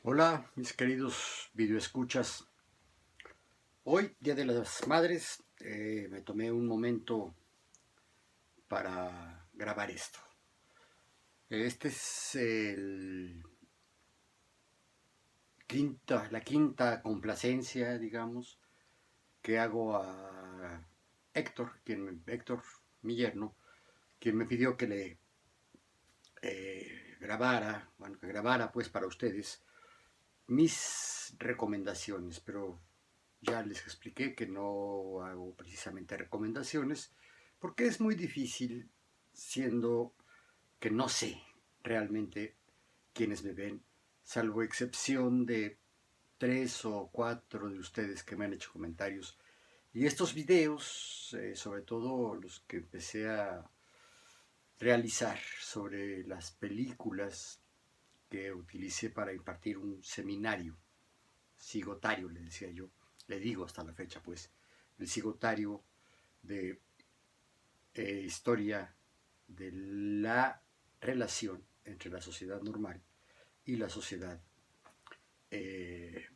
Hola, mis queridos videoescuchas. Hoy, Día de las Madres, me tomé un momento para grabar esto. Este es la quinta complacencia, digamos, que hago a Héctor, Héctor, mi yerno, quien me pidió que le que grabara pues para ustedes mis recomendaciones, pero ya les expliqué que no hago precisamente recomendaciones porque es muy difícil, siendo que no sé realmente quiénes me ven, salvo excepción de 3 o 4 de ustedes que me han hecho comentarios. Y estos videos, sobre todo los que empecé a realizar sobre las películas que utilicé para impartir un seminario cigotario, le decía yo, le digo hasta la fecha, pues, el cigotario de historia de la relación entre la sociedad normal y la sociedad eh,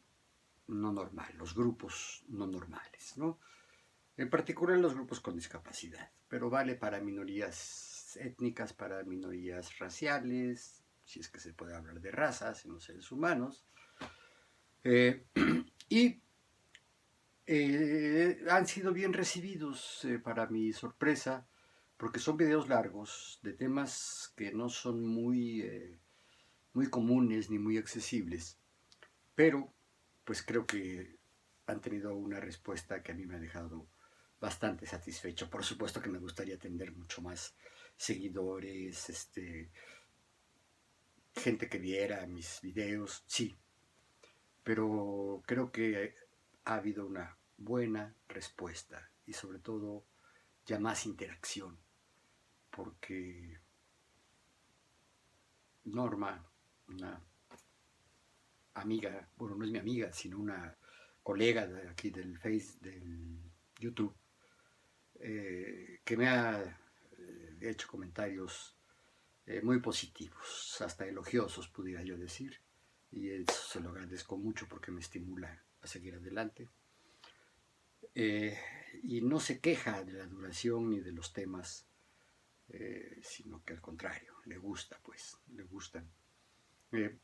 no normal, los grupos no normales, ¿no? En particular los grupos con discapacidad, pero vale para minorías étnicas, para minorías raciales, si es que se puede hablar de razas en los seres humanos, eh, y han sido bien recibidos, para mi sorpresa, porque son videos largos de temas que no son muy comunes ni muy accesibles, pero pues creo que han tenido una respuesta que a mí me ha dejado bastante satisfecho. Por supuesto que me gustaría tener mucho más seguidores, gente que viera mis videos, sí, pero creo que ha habido una buena respuesta y sobre todo ya más interacción, porque Norma, una amiga, bueno, no es mi amiga, sino una colega de aquí del Face, del YouTube, que me ha hecho comentarios muy positivos, hasta elogiosos, pudiera yo decir, y eso se lo agradezco mucho porque me estimula a seguir adelante. Eh, y no se queja de la duración ni de los temas, sino que al contrario, le gusta, pues, le gustan. Eh,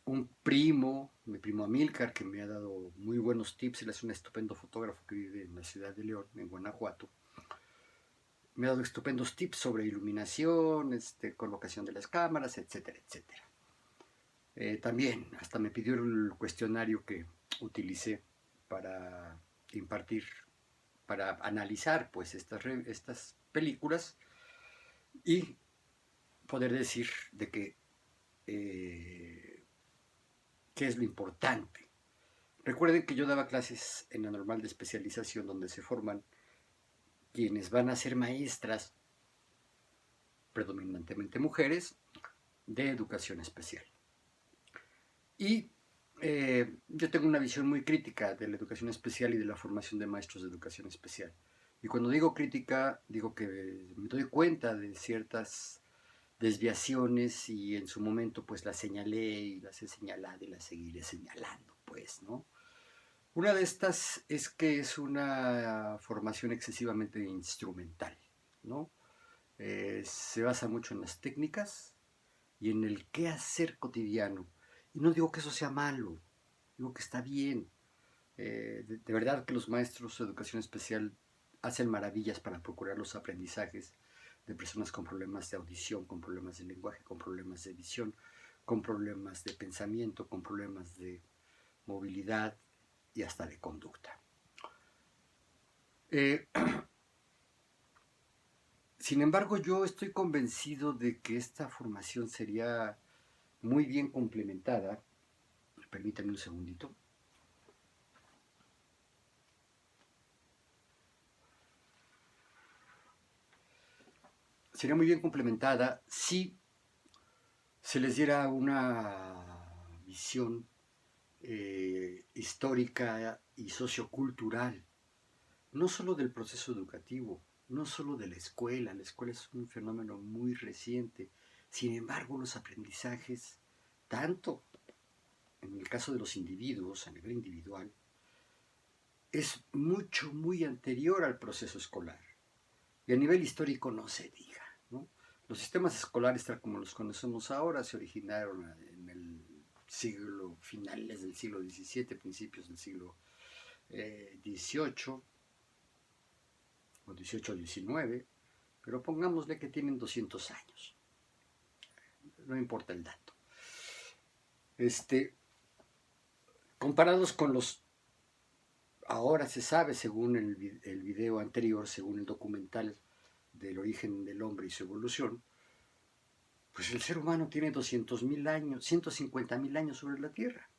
un primo, mi primo Amilcar, que me ha dado muy buenos tips, él es un estupendo fotógrafo que vive en la ciudad de León, en Guanajuato, me ha dado estupendos tips sobre iluminación, colocación de las cámaras, etcétera, etcétera. También hasta me pidió el cuestionario que utilicé para impartir, para analizar pues estas películas y poder decir de que qué es lo importante. Recuerden que yo daba clases en la normal de especialización donde se forman quienes van a ser maestras, predominantemente mujeres, de educación especial. Y yo tengo una visión muy crítica de la educación especial y de la formación de maestros de educación especial. Y cuando digo crítica, digo que me doy cuenta de ciertas desviaciones y en su momento pues las señalé y las he señalado y las seguiré señalando, pues, ¿no? Una de estas es que es una formación excesivamente instrumental, ¿no? Se basa mucho en las técnicas y en el qué hacer cotidiano. Y no digo que eso sea malo, digo que está bien. De verdad que los maestros de educación especial hacen maravillas para procurar los aprendizajes de personas con problemas de audición, con problemas de lenguaje, con problemas de visión, con problemas de pensamiento, con problemas de movilidad y hasta de conducta. Eh, Sin embargo, yo estoy convencido de que esta formación sería muy bien complementada. Permítame un segundito. Sería muy bien complementada si se les diera una visión histórica y sociocultural, no solo del proceso educativo, no solo de la escuela es un fenómeno muy reciente, sin embargo los aprendizajes, tanto en el caso de los individuos, a nivel individual, es muy anterior al proceso escolar. Y a nivel histórico no se diga, ¿no? Los sistemas escolares, tal como los conocemos ahora, se originaron en el finales del siglo XVII, principios del siglo XVIII, o XVIII-XIX, pero pongámosle que tienen 200 años. No importa el dato. Comparados con los, ahora se sabe, según el video anterior, según el documental del origen del hombre y su evolución, pues el ser humano tiene 200.000 años, 150.000 años sobre la Tierra.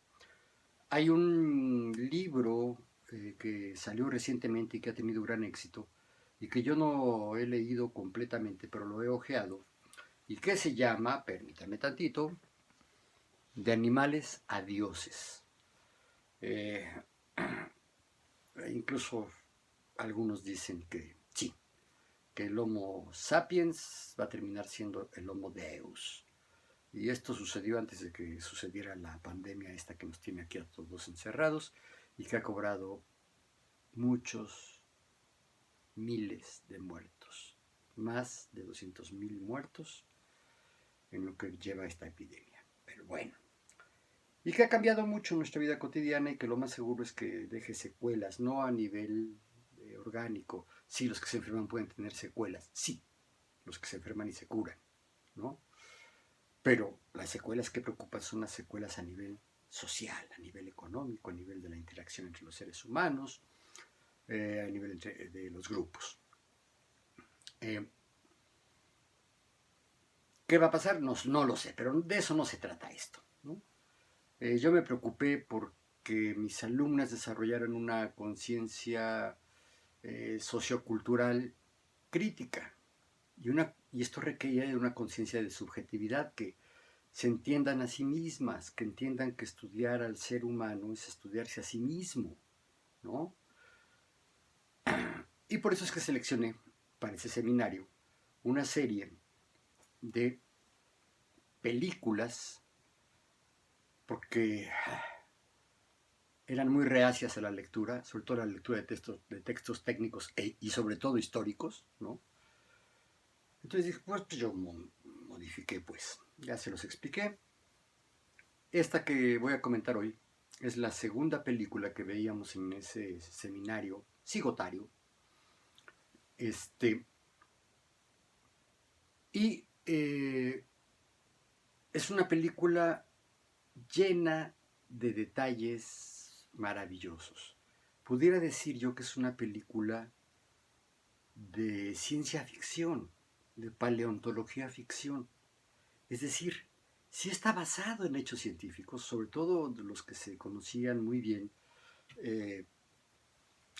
Hay un libro que salió recientemente y que ha tenido gran éxito, y que yo no he leído completamente, pero lo he ojeado, y que se llama, permítame tantito, De animales a dioses. Incluso algunos dicen que sí, que el Homo sapiens va a terminar siendo el Homo Deus. Y esto sucedió antes de que sucediera la pandemia esta que nos tiene aquí a todos encerrados y que ha cobrado muchos miles de muertos, más de 200.000 muertos en lo que lleva esta epidemia. Pero bueno, y que ha cambiado mucho nuestra vida cotidiana y que lo más seguro es que deje secuelas, no a nivel orgánico. Sí, los que se enferman pueden tener secuelas, sí, los que se enferman y se curan, ¿no? Pero las secuelas que preocupan son las secuelas a nivel social, a nivel económico, a nivel de la interacción entre los seres humanos, a nivel de los grupos. ¿Qué va a pasar? No lo sé, pero de eso no se trata esto, ¿no? Yo me preocupé porque mis alumnas desarrollaron una conciencia sociocultural crítica y esto requería de una conciencia de subjetividad, que se entiendan a sí mismas, que entiendan que estudiar al ser humano es estudiarse a sí mismo, ¿no? Y por eso es que seleccioné para ese seminario una serie de películas, porque eran muy reacias a la lectura, sobre todo a la lectura de textos técnicos y sobre todo históricos, ¿no? Entonces dije, pues yo modifiqué, pues, ya se los expliqué. Esta que voy a comentar hoy es la segunda película que veíamos en ese seminario cigotario. Y es una película llena de detalles maravillosos. Pudiera decir yo que es una película de ciencia ficción, de paleontología ficción. Es decir, sí está basado en hechos científicos, sobre todo de los que se conocían muy bien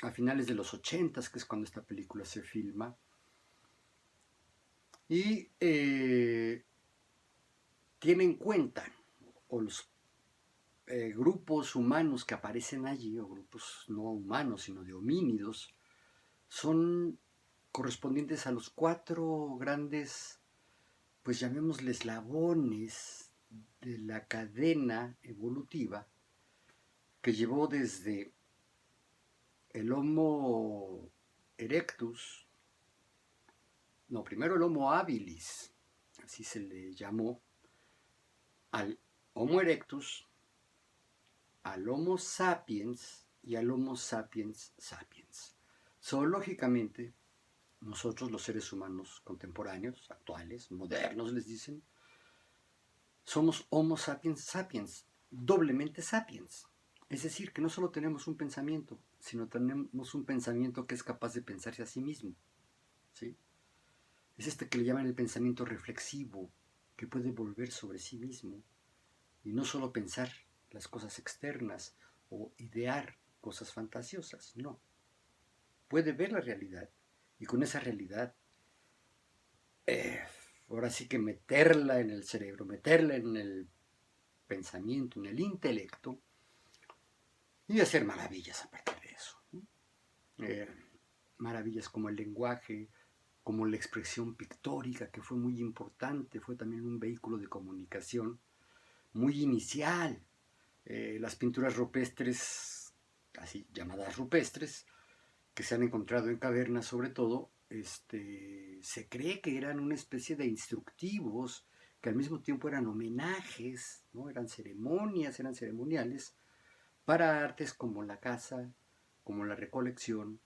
a finales de los 80, que es cuando esta película se filma. Y tiene en cuenta, o los grupos humanos que aparecen allí, o grupos no humanos, sino de homínidos, son correspondientes a los 4 grandes, pues llamémosle eslabones de la cadena evolutiva que llevó desde el Homo erectus, no, primero el Homo habilis, así se le llamó, al Homo erectus, al Homo sapiens y al Homo sapiens sapiens. Zoológicamente, nosotros los seres humanos contemporáneos, actuales, modernos les dicen, somos Homo sapiens sapiens, doblemente sapiens. Es decir, que no solo tenemos un pensamiento, sino tenemos un pensamiento que es capaz de pensarse a sí mismo, ¿sí? Es este que le llaman el pensamiento reflexivo, que puede volver sobre sí mismo y no solo pensar las cosas externas o idear cosas fantasiosas, no. Puede ver la realidad y con esa realidad ahora sí que meterla en el cerebro, meterla en el pensamiento, en el intelecto y hacer maravillas a partir de eso, ¿no? Maravillas como el lenguaje, como la expresión pictórica, que fue muy importante, fue también un vehículo de comunicación muy inicial, Las pinturas rupestres, así llamadas rupestres, que se han encontrado en cavernas sobre todo, se cree que eran una especie de instructivos, que al mismo tiempo eran homenajes, ¿no? Eran ceremonias, eran ceremoniales para artes como la caza, como la recolección,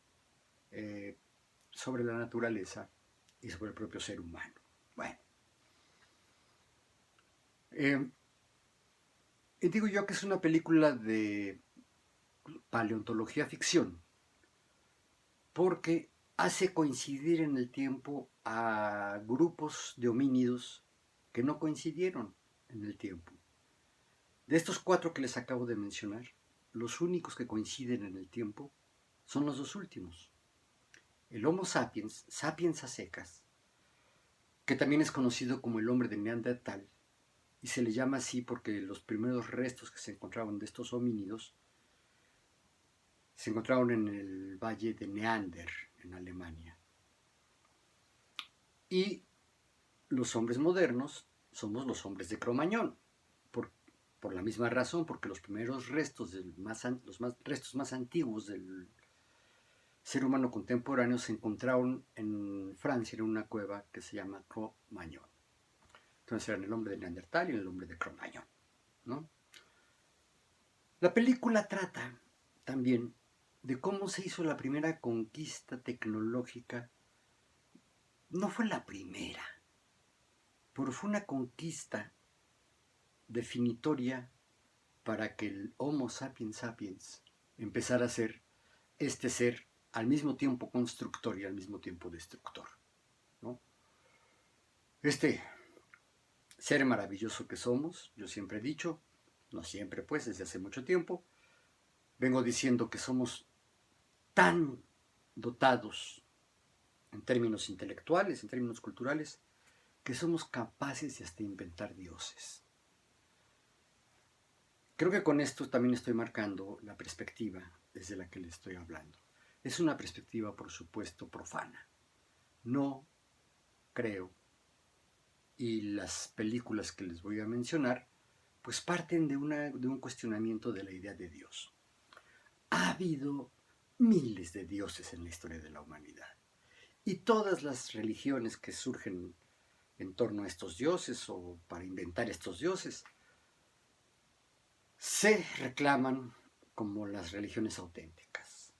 eh, sobre la naturaleza y sobre el propio ser humano. Bueno, eh, y digo yo que es una película de paleontología ficción, porque hace coincidir en el tiempo a grupos de homínidos que no coincidieron en el tiempo. De estos 4 que les acabo de mencionar, los únicos que coinciden en el tiempo son los 2 últimos. El Homo sapiens, sapiens a secas, que también es conocido como el hombre de Neandertal, y se le llama así porque los primeros restos que se encontraron de estos homínidos se encontraron en el valle de Neander, en Alemania. Y los hombres modernos somos los hombres de Cromañón, por, por la misma razón, porque los primeros restos, restos más antiguos del ser humano contemporáneo se encontraron en Francia, en una cueva que se llama Cro-Magnon. Entonces eran el hombre de Neandertal y el hombre de Cro-Magnon, ¿no? La película trata también de cómo se hizo la primera conquista tecnológica. No fue la primera, pero fue una conquista definitoria para que el Homo sapiens sapiens empezara a ser este ser al mismo tiempo constructor y al mismo tiempo destructor, ¿no? Este ser maravilloso que somos, yo siempre he dicho, no siempre pues, desde hace mucho tiempo, vengo diciendo que somos tan dotados en términos intelectuales, en términos culturales, que somos capaces de hasta inventar dioses. Creo que con esto también estoy marcando la perspectiva desde la que le estoy hablando. Es una perspectiva, por supuesto, profana. No creo, y las películas que les voy a mencionar, pues parten de un cuestionamiento de la idea de Dios. Ha habido miles de dioses en la historia de la humanidad. Y todas las religiones que surgen en torno a estos dioses o para inventar estos dioses se reclaman como las religiones auténticas.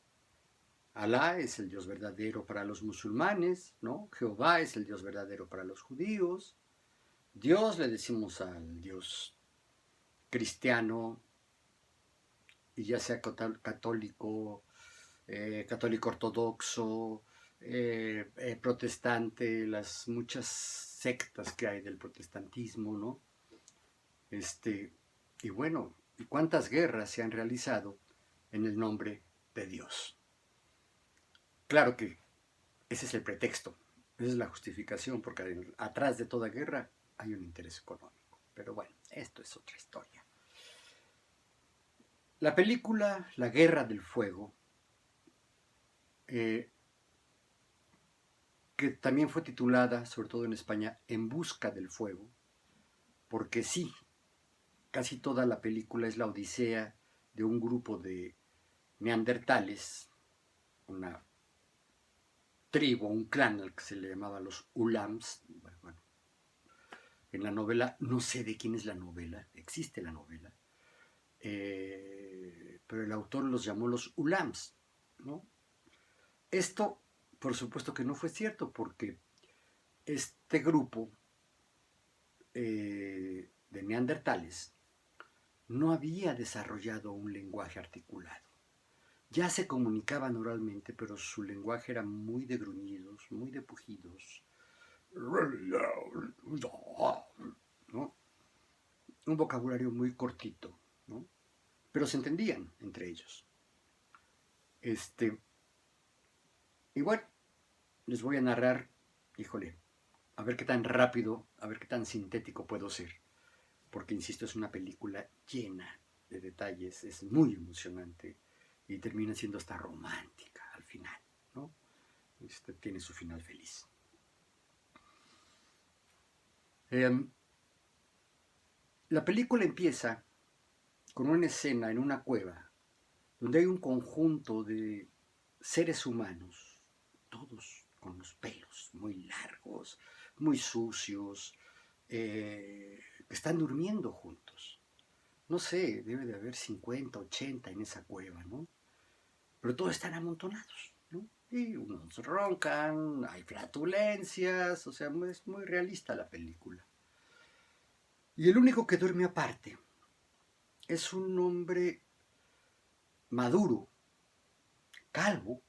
Alá es el Dios verdadero para los musulmanes, ¿no? Jehová es el Dios verdadero para los judíos. Dios le decimos al Dios cristiano, y ya sea católico, católico ortodoxo, protestante, las muchas sectas que hay del protestantismo, ¿no? Y bueno, ¿y cuántas guerras se han realizado en el nombre de Dios? Claro que ese es el pretexto, esa es la justificación, porque atrás de toda guerra hay un interés económico. Pero bueno, esto es otra historia. La película La Guerra del Fuego, que también fue titulada, sobre todo en España, En Busca del Fuego, porque sí, casi toda la película es la odisea de un grupo de neandertales, una tribu, un clan al que se le llamaba los Ulams. Bueno, en la novela, no sé de quién es la novela, existe la novela, pero el autor los llamó los Ulams, ¿no? Esto, por supuesto que no fue cierto, porque este grupo de neandertales no había desarrollado un lenguaje articulado. Ya se comunicaban oralmente, pero su lenguaje era muy de gruñidos, muy de pujidos, ¿no? Un vocabulario muy cortito, ¿no? Pero se entendían entre ellos. Y bueno, les voy a narrar, híjole, a ver qué tan rápido, a ver qué tan sintético puedo ser, porque insisto, es una película llena de detalles, es muy emocionante y termina siendo hasta romántica al final, ¿no? Tiene su final feliz. La película empieza con una escena en una cueva donde hay un conjunto de seres humanos, todos con los pelos muy largos, muy sucios, que están durmiendo juntos. No sé, debe de haber 50, 80 en esa cueva, ¿no? Pero todos están amontonados, ¿no? Y unos roncan, hay flatulencias, o sea, es muy realista la película. Y el único que duerme aparte es un hombre maduro, calvo,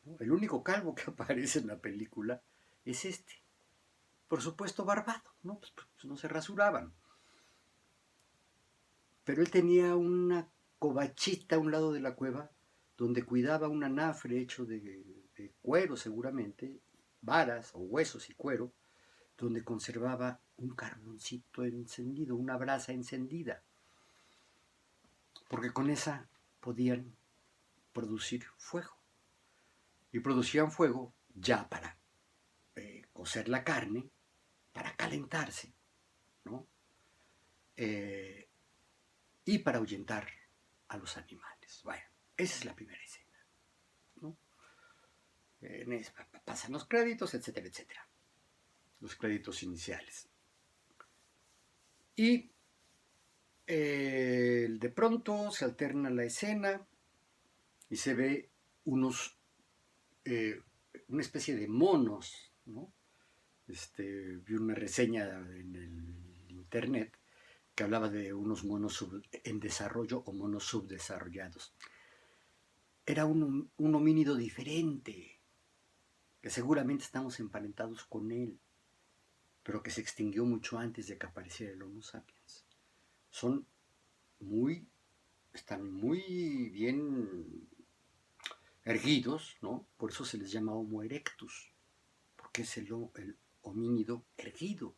¿no? El único calvo que aparece en la película es este. Por supuesto, barbado, ¿no? Pues no se rasuraban. Pero él tenía una covachita a un lado de la cueva donde cuidaba un anafre hecho de cuero seguramente, varas o huesos y cuero, donde conservaba un carboncito encendido, una brasa encendida, porque con esa podían producir fuego. Y producían fuego ya para cocer la carne, para calentarse, ¿no? Y para ahuyentar a los animales. Bueno, esa es la primera escena, ¿no? Pasan los créditos, etcétera, etcétera. Los créditos iniciales. Y de pronto se alterna la escena y se ve una especie de monos, ¿no? Vi una reseña en el internet que hablaba de unos monos en desarrollo o monos subdesarrollados. Era un homínido diferente, que seguramente estamos emparentados con él, pero que se extinguió mucho antes de que apareciera el Homo sapiens. Están muy bien erguidos, ¿no? Por eso se les llama Homo erectus, porque es el homínido erguido,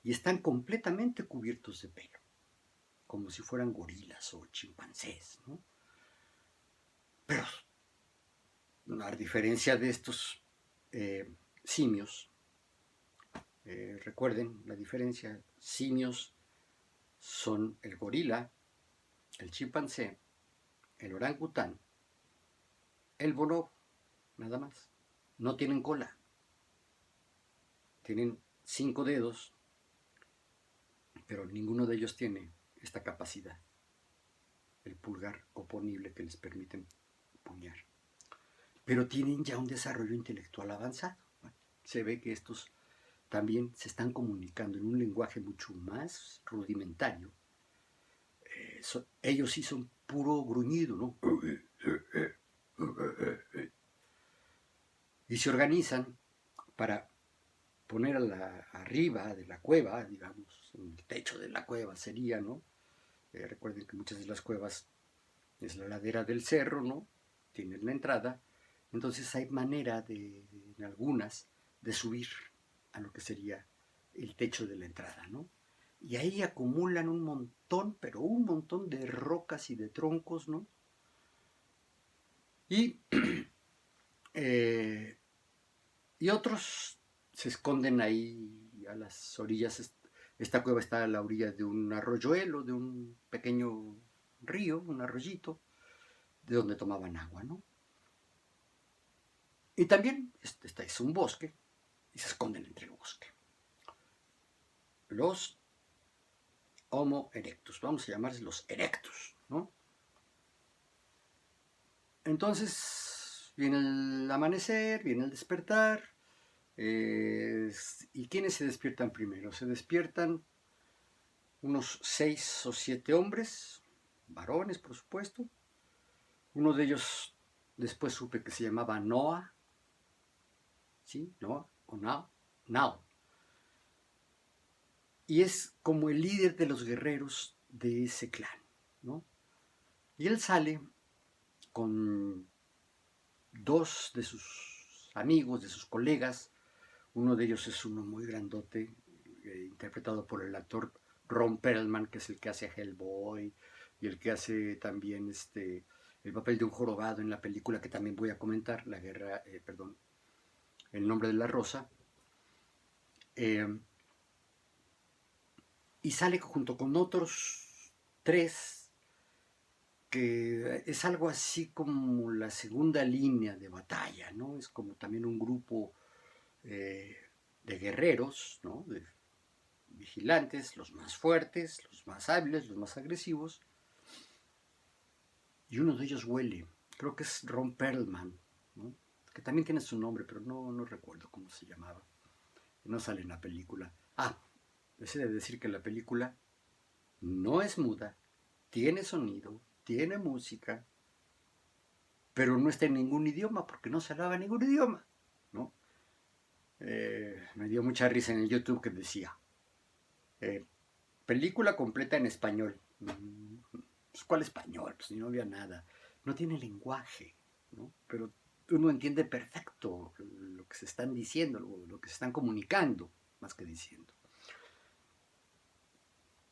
y están completamente cubiertos de pelo, como si fueran gorilas o chimpancés, ¿no? Pero a diferencia de estos simios, recuerden la diferencia, simios son el gorila, el chimpancé, el orangután, el bonobo, nada más. No tienen cola, tienen 5 dedos, pero ninguno de ellos tiene esta capacidad, el pulgar oponible que les permite puñar. Pero tienen ya un desarrollo intelectual avanzado. Bueno, se ve que estos también se están comunicando en un lenguaje mucho más rudimentario. Ellos sí son puro gruñido, ¿no? Y se organizan para poner arriba de la cueva, digamos, en el techo de la cueva sería, ¿no? Recuerden que muchas de las cuevas es la ladera del cerro, ¿no? Tienen la entrada. Entonces hay manera en algunas, de subir a lo que sería el techo de la entrada, ¿no? Y ahí acumulan un montón, pero un montón de rocas y de troncos, ¿no? Y, y otros se esconden ahí a las orillas. Esta cueva está a la orilla de un arroyuelo, de un pequeño río, un arroyito, de donde tomaban agua, ¿no? Y también este es un bosque y se esconden entre el bosque. Los Homo erectus, vamos a llamarles los erectus, ¿no? Entonces viene el amanecer, viene el despertar. ¿Y quiénes se despiertan primero? Se despiertan unos 6 o 7 hombres, varones por supuesto. Uno de ellos después supe que se llamaba Noah, ¿sí? Noah o Now, Now. Y es como el líder de los guerreros de ese clan, ¿no? Y él sale con 2 de sus amigos, de sus colegas. Uno de ellos es uno muy grandote, interpretado por el actor Ron Perlman, que es el que hace Hellboy y el que hace también el papel de un jorobado en la película que también voy a comentar, El nombre de la rosa. Y sale junto con otros 3 que es algo así como la segunda línea de batalla, ¿no? Es como también un grupo eh, de guerreros, ¿no? De vigilantes, los más fuertes, los más hábiles, los más agresivos, y uno de ellos huele, creo que es Ron Perlman, ¿no? Que también tiene su nombre, pero no recuerdo cómo se llamaba, no sale en la película. Ah, les he de decir que la película no es muda, tiene sonido, tiene música, pero no está en ningún idioma porque no se hablaba ningún idioma, ¿no? Me dio mucha risa en el YouTube que decía, eh, película completa en español. Pues, ¿cuál español? Pues no había nada. No tiene lenguaje, ¿no? Pero uno entiende perfecto lo que se están diciendo, lo que se están comunicando, más que diciendo.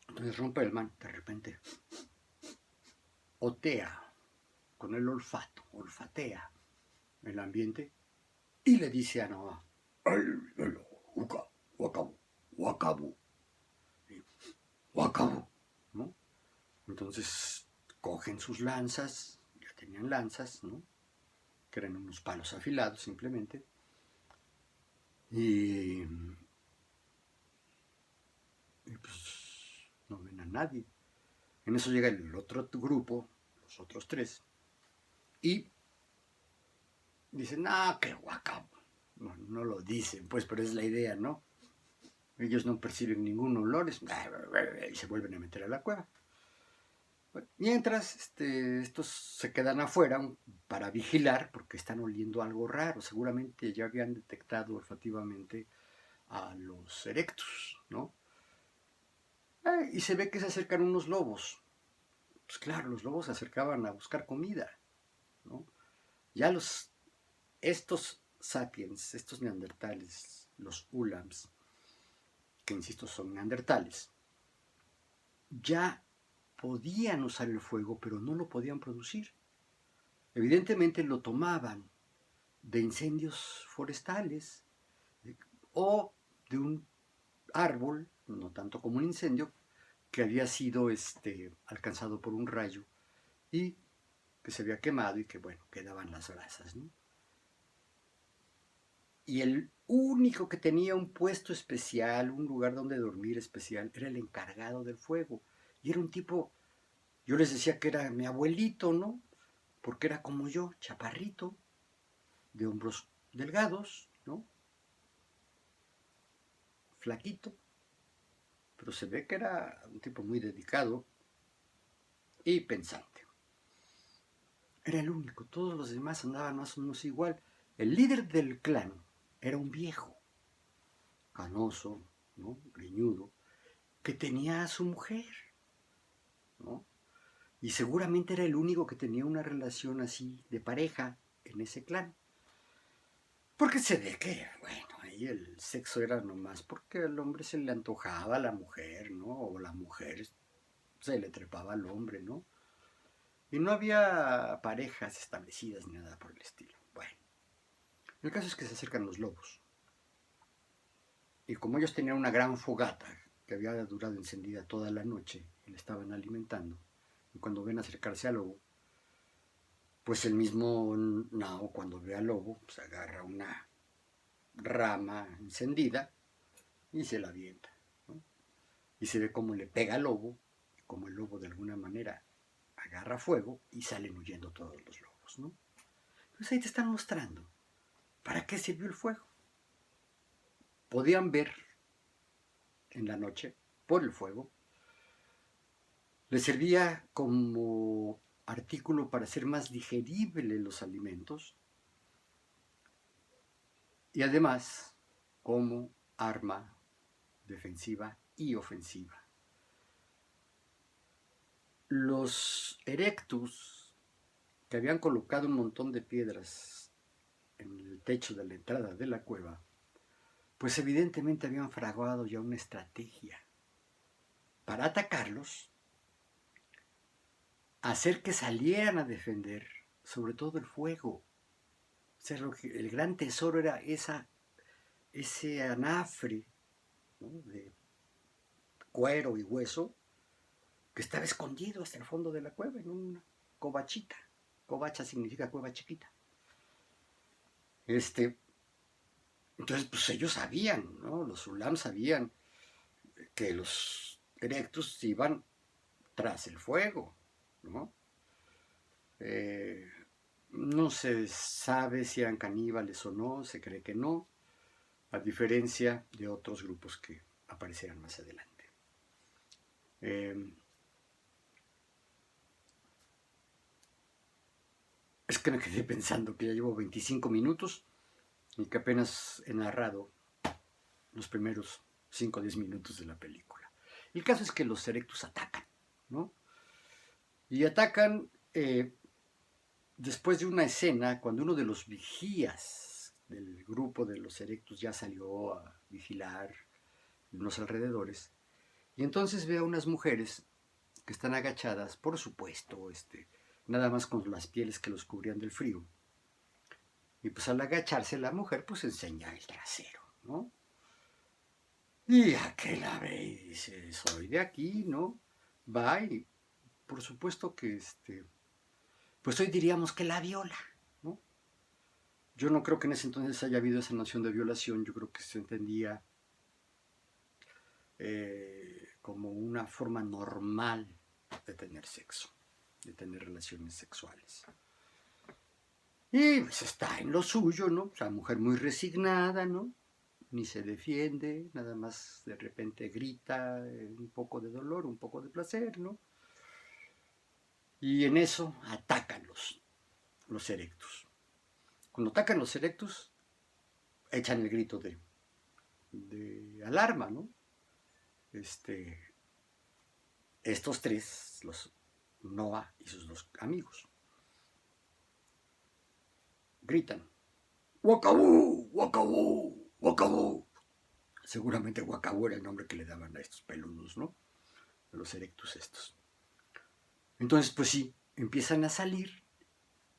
Entonces rompe el man, de repente, otea con el olfato, olfatea el ambiente y le dice a Noah, Wakabu, Wakabu, Wakabu, ¿no? Entonces cogen sus lanzas, ya tenían lanzas, ¿no? Que eran unos palos afilados simplemente, y pues no ven a nadie. En eso llega el otro grupo, los otros tres, y dicen, no, que Wakabu. No lo dicen, pues, pero es la idea, ¿no? Ellos no perciben ningún olor y se vuelven a meter a la cueva. Mientras estos se quedan afuera para vigilar porque están oliendo algo raro. Seguramente ya habían detectado olfativamente a los erectus, ¿no? Y se ve que se acercan unos lobos. Pues claro, los lobos se acercaban a buscar comida, ¿no? Ya estos sapiens, estos neandertales, los ulams, que insisto son neandertales, ya podían usar el fuego, pero no lo podían producir. Evidentemente lo tomaban de incendios forestales o de un árbol, no tanto como un incendio, que había sido alcanzado por un rayo y que se había quemado y que, bueno, quedaban las brasas, ¿no? Y el único que tenía un puesto especial, un lugar donde dormir especial, era el encargado del fuego. Y era un tipo, yo les decía que era mi abuelito, ¿no? Porque era como yo, chaparrito, de hombros delgados, ¿no? Flaquito, pero se ve que era un tipo muy dedicado y pensante. Era el único, todos los demás andaban más o menos igual. El líder del clan era un viejo, canoso, ¿no? Greñudo, que tenía a su mujer, ¿no? Y seguramente era el único que tenía una relación así de pareja en ese clan. Porque se ve que, bueno, ahí el sexo era nomás porque al hombre se le antojaba a la mujer, ¿no? O la mujer se le trepaba al hombre, ¿no? Y no había parejas establecidas ni nada por el estilo. Bueno, el caso es que se acercan los lobos. Y como ellos tenían una gran fogata que había durado encendida toda la noche y le estaban alimentando, y cuando ven acercarse al lobo, pues el mismo Nao cuando ve al lobo, pues agarra una rama encendida y se la avienta, ¿no? Y se ve cómo le pega al lobo, y cómo el lobo de alguna manera agarra fuego y salen huyendo todos los lobos, ¿no? Entonces ahí te están mostrando para qué sirvió el fuego. Podían ver en la noche por el fuego, les servía como artículo para hacer más digeribles los alimentos y además como arma defensiva y ofensiva. Los erectus, que habían colocado un montón de piedras en el techo de la entrada de la cueva, pues evidentemente habían fraguado ya una estrategia para atacarlos, hacer que salieran a defender, sobre todo el fuego. O sea, el gran tesoro era ese anafre, ¿no? De cuero y hueso que estaba escondido hasta el fondo de la cueva, covachita. Covacha significa cueva chiquita. Entonces, pues ellos sabían, ¿no? Los Ulam sabían que los erectus iban tras el fuego, ¿no? No se sabe si eran caníbales o no, se cree que no, a diferencia de otros grupos que aparecerán más adelante. Es que me quedé pensando que ya llevo 25 minutos y que apenas he narrado los primeros 5 o 10 minutos de la película. El caso es que los erectus atacan, ¿no? Y atacan después de una escena, cuando uno de los vigías del grupo de los erectus ya salió a vigilar en los alrededores, y entonces ve a unas mujeres que están agachadas, por supuesto, nada más con las pieles que los cubrían del frío. Y pues al agacharse la mujer, pues enseña el trasero, ¿no? Y aquel la ve y dice, soy de aquí, ¿no? Va y por supuesto que pues hoy diríamos que la viola, ¿no? Yo no creo que en ese entonces haya habido esa noción de violación, yo creo que se entendía como una forma normal de tener sexo, de tener relaciones sexuales. Y pues está en lo suyo, ¿no? O sea, mujer muy resignada, ¿no? Ni se defiende, nada más de repente grita un poco de dolor, un poco de placer, ¿no? Y en eso atacan los erectus. Cuando atacan los erectus, echan el grito de alarma, ¿no? Estos tres, los Noah y sus dos amigos, gritan, ¡Wakabú! ¡Wakabú! ¡Wakabú! Seguramente Wakabú era el nombre que le daban a estos peludos, ¿no? A los erectus estos. Entonces, pues sí, empiezan a salir,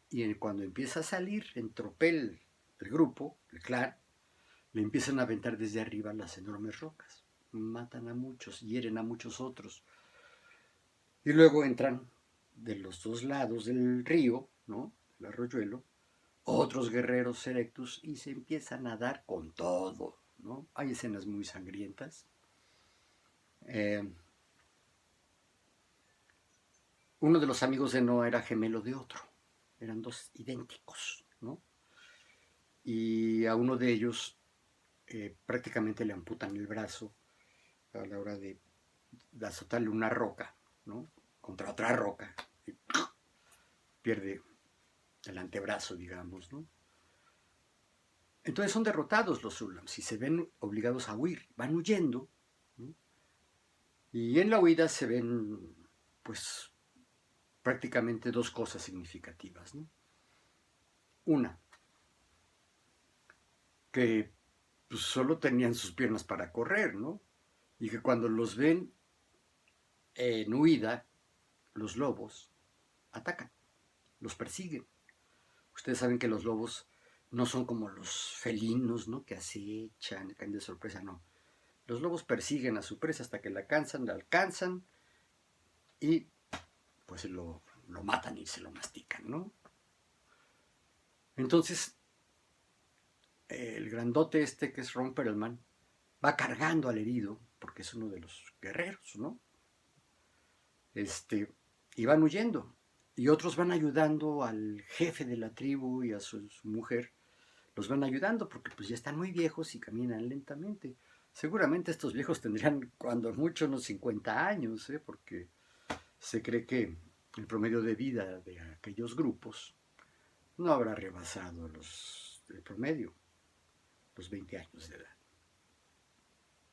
y cuando empieza a salir en tropel el grupo, el clan, le empiezan a aventar desde arriba las enormes rocas. Matan a muchos, hieren a muchos otros. Y luego entran de los dos lados del río, ¿no? El arroyuelo, otros guerreros erectus y se empiezan a dar con todo, ¿no? Hay escenas muy sangrientas. Uno de los amigos de Noah era gemelo de otro, eran dos idénticos, ¿no? Y a uno de ellos prácticamente le amputan el brazo a la hora de azotarle una roca, ¿no? Contra otra roca, y pierde el antebrazo, digamos, ¿no? Entonces son derrotados los Ulams y se ven obligados a huir, van huyendo, ¿no? Y en la huida se ven, pues, prácticamente dos cosas significativas, ¿no? Una, que pues, solo tenían sus piernas para correr, ¿no? Y que cuando los ven en huida, los lobos atacan, los persiguen. Ustedes saben que los lobos no son como los felinos, ¿no? Que acechan, caen de sorpresa, no. Los lobos persiguen a su presa hasta que la alcanzan y pues lo matan y se lo mastican, ¿no? Entonces, el grandote que es Ron Perlman va cargando al herido, porque es uno de los guerreros, ¿no? Y van huyendo. Y otros van ayudando al jefe de la tribu y a su mujer, los van ayudando porque pues ya están muy viejos y caminan lentamente. Seguramente estos viejos tendrían cuando mucho unos 50 años, porque se cree que el promedio de vida de aquellos grupos no habrá rebasado el promedio, los 20 años de edad.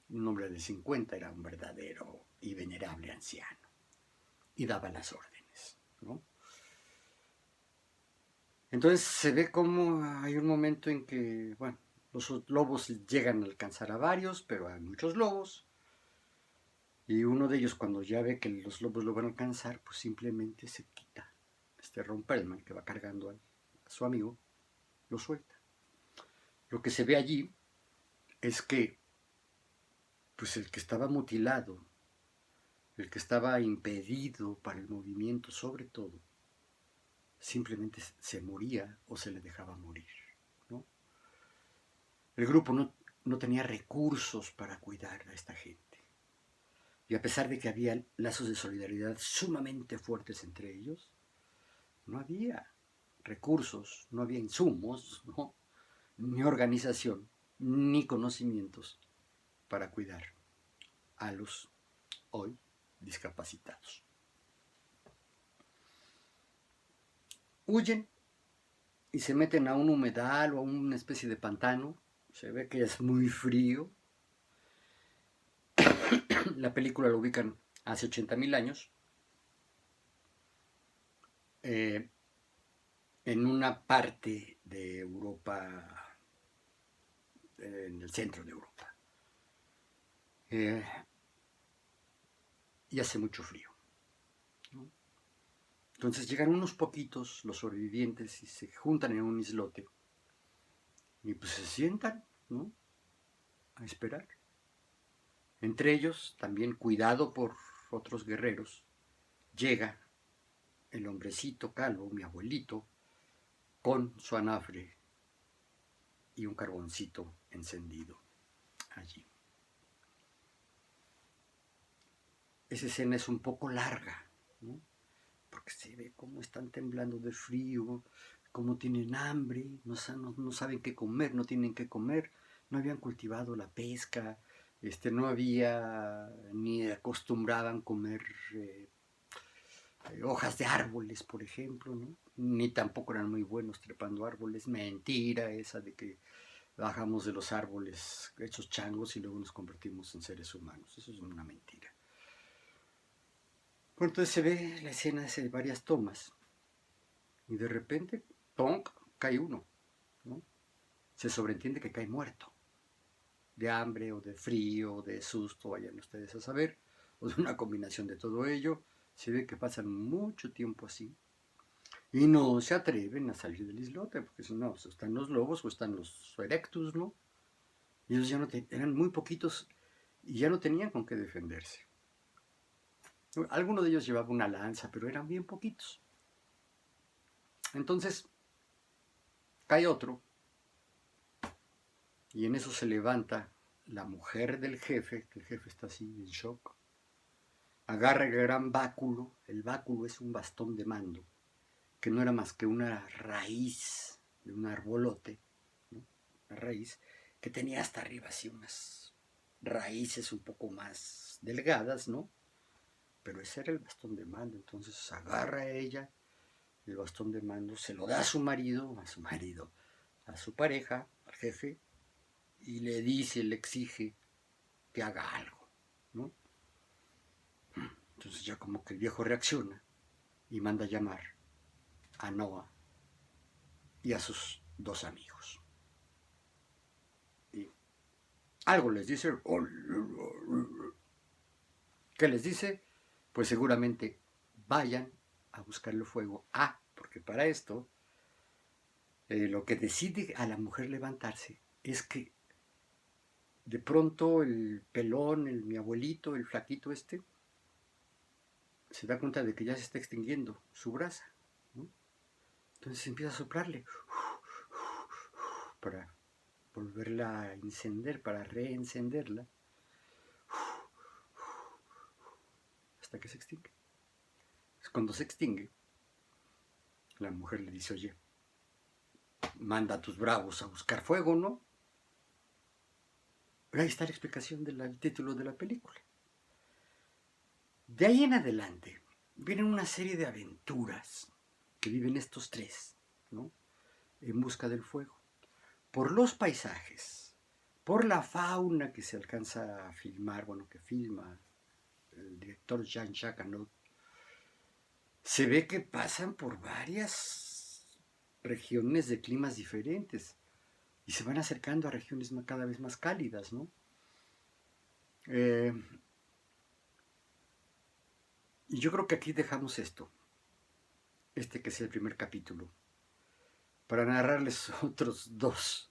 Un hombre de 50 era un verdadero y venerable anciano y daba las órdenes, ¿no? Entonces se ve como hay un momento en que, bueno, los lobos llegan a alcanzar a varios, pero hay muchos lobos. Y uno de ellos, cuando ya ve que los lobos lo van a alcanzar, pues simplemente se quita. Ron Perlman, que va cargando a su amigo, lo suelta. Lo que se ve allí es que, pues el que estaba mutilado, el que estaba impedido para el movimiento, sobre todo, simplemente se moría o se le dejaba morir, ¿no? El grupo no tenía recursos para cuidar a esta gente. Y a pesar de que había lazos de solidaridad sumamente fuertes entre ellos, no había recursos, no había insumos, ¿no? Ni organización, ni conocimientos para cuidar a los hoy discapacitados. Huyen y se meten a un humedal o a una especie de pantano. Se ve que es muy frío. La película la ubican hace 80.000 años. En una parte de Europa, en el centro de Europa. Y hace mucho frío, ¿no? Entonces llegan unos poquitos, los sobrevivientes, y se juntan en un islote. Y pues se sientan, ¿no?, a esperar. Entre ellos, también cuidado por otros guerreros, llega el hombrecito calvo, mi abuelito, con su anafre y un carboncito encendido allí. Esa escena es un poco larga, ¿no?, porque se ve cómo están temblando de frío, cómo tienen hambre, no saben qué comer, no tienen qué comer, no habían cultivado la pesca, no había ni acostumbraban comer hojas de árboles, por ejemplo, ¿no? Ni tampoco eran muy buenos trepando árboles. Mentira esa de que bajamos de los árboles hechos changos y luego nos convertimos en seres humanos. Eso es una mentira. Bueno, entonces se ve la escena de varias tomas y de repente, ¡tonk!, cae uno, ¿no? Se sobreentiende que cae muerto, de hambre o de frío o de susto, vayan ustedes a saber, o de una combinación de todo ello. Se ve que pasan mucho tiempo así y no se atreven a salir del islote, porque si no, están los lobos o están los erectus, ¿no? Y ellos ya no eran muy poquitos y ya no tenían con qué defenderse. Alguno de ellos llevaba una lanza, pero eran bien poquitos. Entonces, cae otro, y en eso se levanta la mujer del jefe, que el jefe está así en shock, agarra el gran báculo. El báculo es un bastón de mando, que no era más que una raíz de un arbolote, ¿no?, una raíz que tenía hasta arriba así unas raíces un poco más delgadas, ¿no? Pero ese era el bastón de mando. Entonces agarra a ella el bastón de mando, se lo da a su marido, a su pareja, al jefe, y le dice, le exige que haga algo, ¿no? Entonces ya como que el viejo reacciona y manda a llamar a Noah y a sus dos amigos. Y algo les dice. ¿Qué les dice? Pues seguramente vayan a buscarle fuego. Porque para esto, lo que decide a la mujer levantarse es que de pronto el pelón, mi abuelito, el flaquito se da cuenta de que ya se está extinguiendo su brasa, ¿no? Entonces empieza a soplarle para volverla a encender, para reencenderla, hasta que se extingue. Cuando se extingue, la mujer le dice, oye, manda a tus bravos a buscar fuego, ¿no? Pero ahí está la explicación del título de la película. De ahí en adelante vienen una serie de aventuras que viven estos tres, ¿no?, en busca del fuego. Por los paisajes, por la fauna que se alcanza a filmar, que filma el director Jean-Jacques Annaud, se ve que pasan por varias regiones de climas diferentes y se van acercando a regiones cada vez más cálidas, ¿no? Y yo creo que aquí dejamos esto, que es el primer capítulo, para narrarles otros 2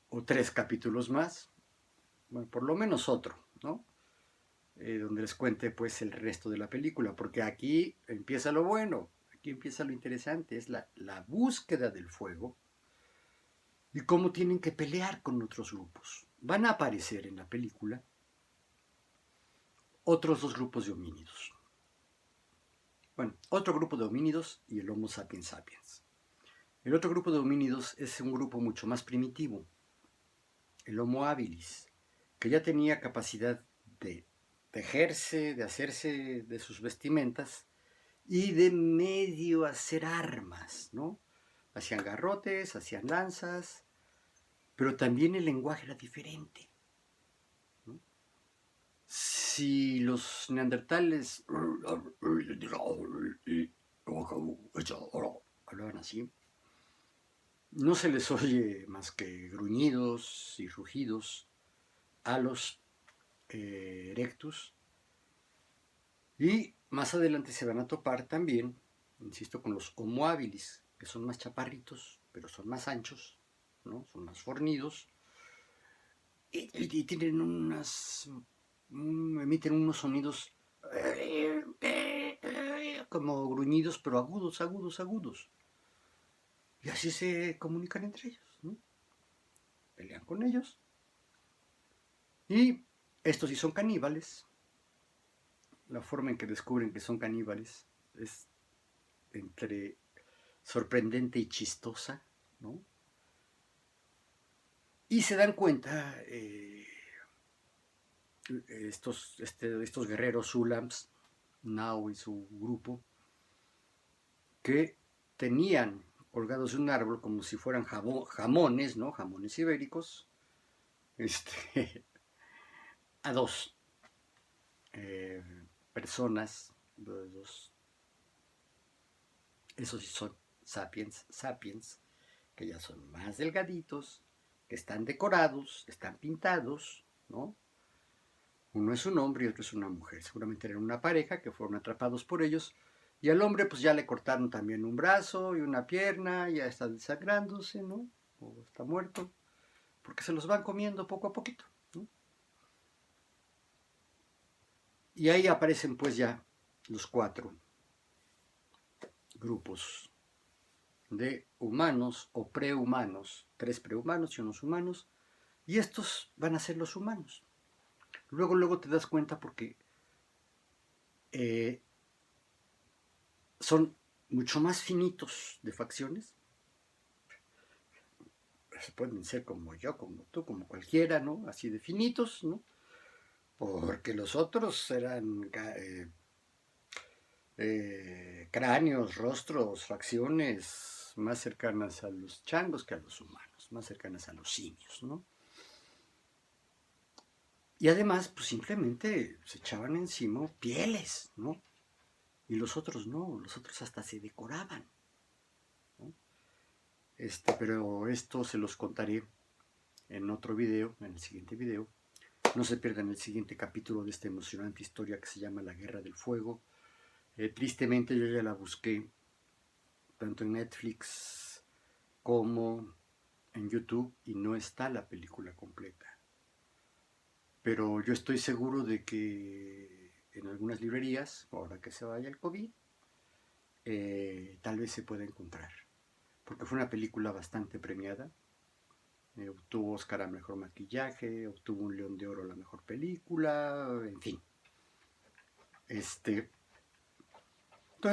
o 3 capítulos más, bueno, por lo menos otro, ¿no? Donde les cuente pues el resto de la película, porque aquí empieza lo bueno, aquí empieza lo interesante, es la búsqueda del fuego y cómo tienen que pelear con otros grupos. Van a aparecer en la película otros dos grupos de homínidos. Bueno, otro grupo de homínidos y el Homo sapiens sapiens. El otro grupo de homínidos es un grupo mucho más primitivo, el Homo habilis, que ya tenía capacidad de tejerse, de hacerse de sus vestimentas y de medio hacer armas, ¿no? Hacían garrotes, hacían lanzas, pero también el lenguaje era diferente, ¿no? Si los neandertales hablaban así, no se les oye más que gruñidos y rugidos a los erectus. Y más adelante se van a topar también, insisto, con los Homo habilis, que son más chaparritos, pero son más anchos, ¿no? Son más fornidos y tienen emiten unos sonidos como gruñidos, pero agudos, agudos, agudos. Y así se comunican entre ellos, ¿no? Pelean con ellos. Y estos sí son caníbales. La forma en que descubren que son caníbales es entre sorprendente y chistosa, ¿no? Y se dan cuenta estos guerreros Zulams, Nao y su grupo, que tenían colgados de un árbol como si fueran jamones, ¿no? Jamones ibéricos, a dos personas, esos sí son sapiens, que ya son más delgaditos, que están decorados, están pintados, ¿no? Uno es un hombre y otro es una mujer. Seguramente eran una pareja que fueron atrapados por ellos. Y al hombre pues ya le cortaron también un brazo y una pierna, ya está desangrándose, ¿no? O está muerto, porque se los van comiendo poco a poquito, ¿no? Y ahí aparecen pues ya los cuatro grupos de humanos o prehumanos, 3 prehumanos y unos humanos, y estos van a ser los humanos. Luego te das cuenta porque son mucho más finitos de facciones. Se pueden ser como yo, como tú, como cualquiera, ¿no? Así de finitos, ¿no? Porque los otros eran cráneos, rostros, facciones más cercanas a los changos que a los humanos, más cercanas a los simios, ¿no? Y además, pues simplemente se echaban encima pieles, ¿no? Y los otros no, los otros hasta se decoraban, ¿no? Pero esto se los contaré en otro video, en el siguiente video. No se pierdan el siguiente capítulo de esta emocionante historia que se llama La Guerra del Fuego. Tristemente yo ya la busqué tanto en Netflix como en YouTube y no está la película completa. Pero yo estoy seguro de que en algunas librerías, ahora que se vaya el COVID, tal vez se pueda encontrar. Porque fue una película bastante premiada. Obtuvo Oscar a Mejor Maquillaje, obtuvo un León de Oro a la Mejor Película, en fin. Entonces,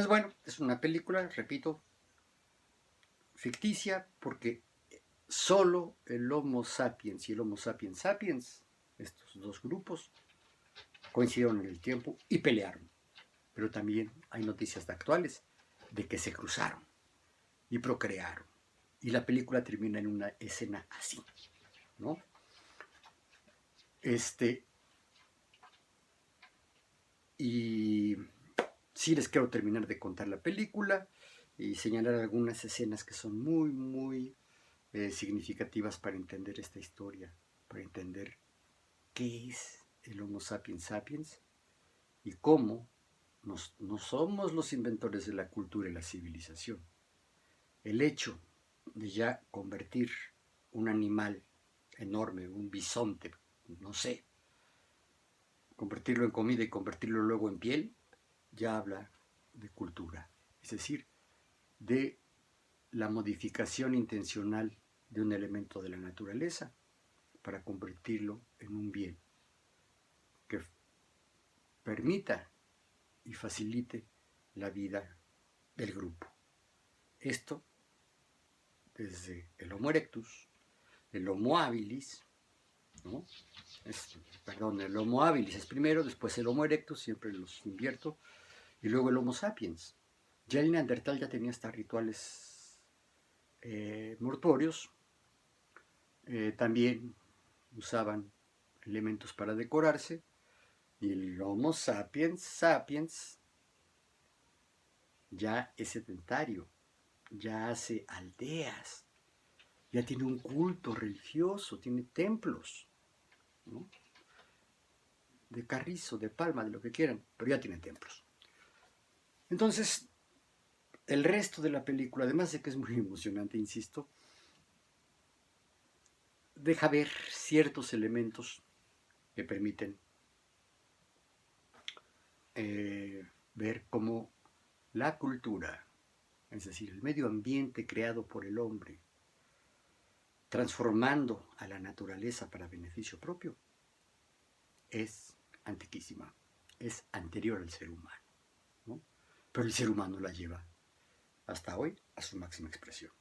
bueno, es una película, repito, ficticia, porque solo el Homo sapiens y el Homo sapiens sapiens, estos dos grupos, coincidieron en el tiempo y pelearon. Pero también hay noticias actuales de que se cruzaron y procrearon. Y la película termina en una escena así, ¿no? Y sí les quiero terminar de contar la película y señalar algunas escenas que son muy, muy significativas para entender esta historia, para entender qué es el Homo sapiens sapiens y cómo no somos los inventores de la cultura y la civilización. El hecho de ya convertir un animal enorme, un bisonte, no sé, convertirlo en comida y convertirlo luego en piel, ya habla de cultura. Es decir, de la modificación intencional de un elemento de la naturaleza para convertirlo en un bien que permita y facilite la vida del grupo. Esto desde el Homo erectus, el Homo habilis, ¿no? El Homo habilis es primero, después el Homo erectus, siempre los invierto, y luego el Homo sapiens. Ya el Neandertal ya tenía hasta rituales mortuorios, también usaban elementos para decorarse, y el Homo sapiens ya es sedentario, ya hace aldeas, ya tiene un culto religioso, tiene templos, ¿no? De carrizo, de palma, de lo que quieran, pero ya tiene templos. Entonces, el resto de la película, además de que es muy emocionante, insisto, deja ver ciertos elementos que permiten ver cómo la cultura, es decir, el medio ambiente creado por el hombre, transformando a la naturaleza para beneficio propio, es antiquísima, es anterior al ser humano, ¿no? Pero el ser humano la lleva hasta hoy a su máxima expresión.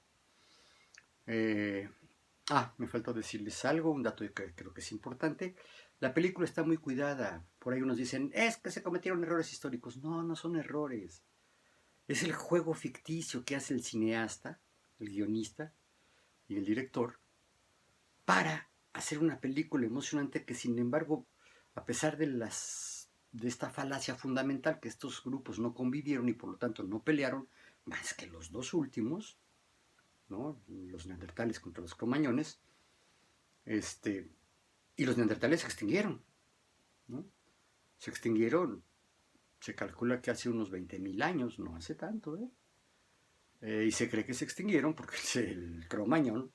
Me faltó decirles algo, un dato que creo que es importante. La película está muy cuidada. Por ahí unos dicen, es que se cometieron errores históricos. No, no son errores. Es el juego ficticio que hace el cineasta, el guionista y el director para hacer una película emocionante que, sin embargo, a pesar de esta falacia fundamental que estos grupos no convivieron y por lo tanto no pelearon, más que los dos últimos, ¿no? Los neandertales contra los cromañones, y los neandertales se extinguieron, ¿no? Se extinguieron, se calcula que hace unos 20.000 años, no hace tanto, y se cree que se extinguieron porque el cromañón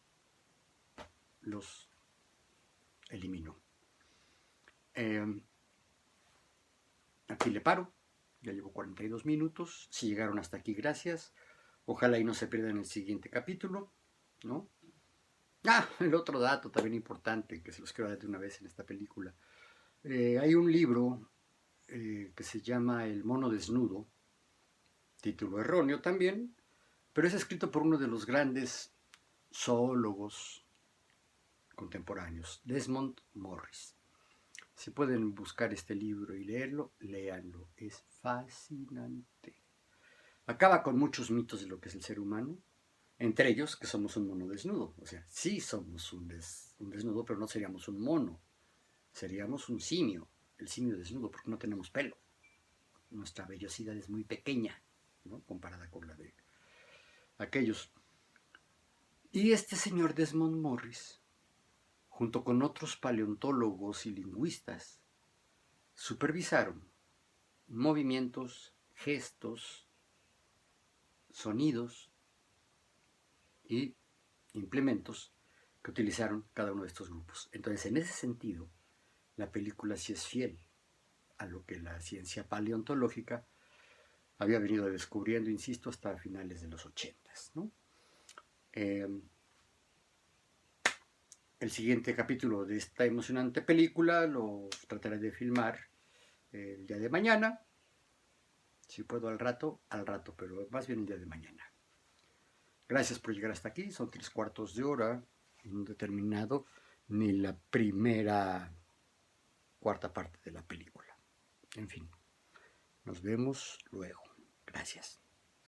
los eliminó. Aquí le paro, ya llevo 42 minutos, si llegaron hasta aquí, gracias. Ojalá y no se pierdan el siguiente capítulo, ¿no? El otro dato también importante que se los quiero dar de una vez en esta película. Hay un libro que se llama El mono desnudo, título erróneo también, pero es escrito por uno de los grandes zoólogos contemporáneos, Desmond Morris. Si pueden buscar este libro y leerlo, léanlo, es fascinante. Acaba con muchos mitos de lo que es el ser humano, entre ellos que somos un mono desnudo. O sea, sí somos un desnudo, pero no seríamos un mono, seríamos un simio, el simio desnudo, porque no tenemos pelo. Nuestra vellosidad es muy pequeña, ¿no? Comparada con la de aquellos. Y este señor Desmond Morris, junto con otros paleontólogos y lingüistas, supervisaron movimientos, gestos, sonidos y implementos que utilizaron cada uno de estos grupos. Entonces, en ese sentido, la película sí es fiel a lo que la ciencia paleontológica había venido descubriendo, insisto, hasta finales de los 80s, ¿no? El siguiente capítulo de esta emocionante película lo trataré de filmar el día de mañana. Si puedo al rato, pero más bien el día de mañana. Gracias por llegar hasta aquí. Son 3/4 de hora, no he determinado ni la primera cuarta parte de la película. En fin, nos vemos luego. Gracias.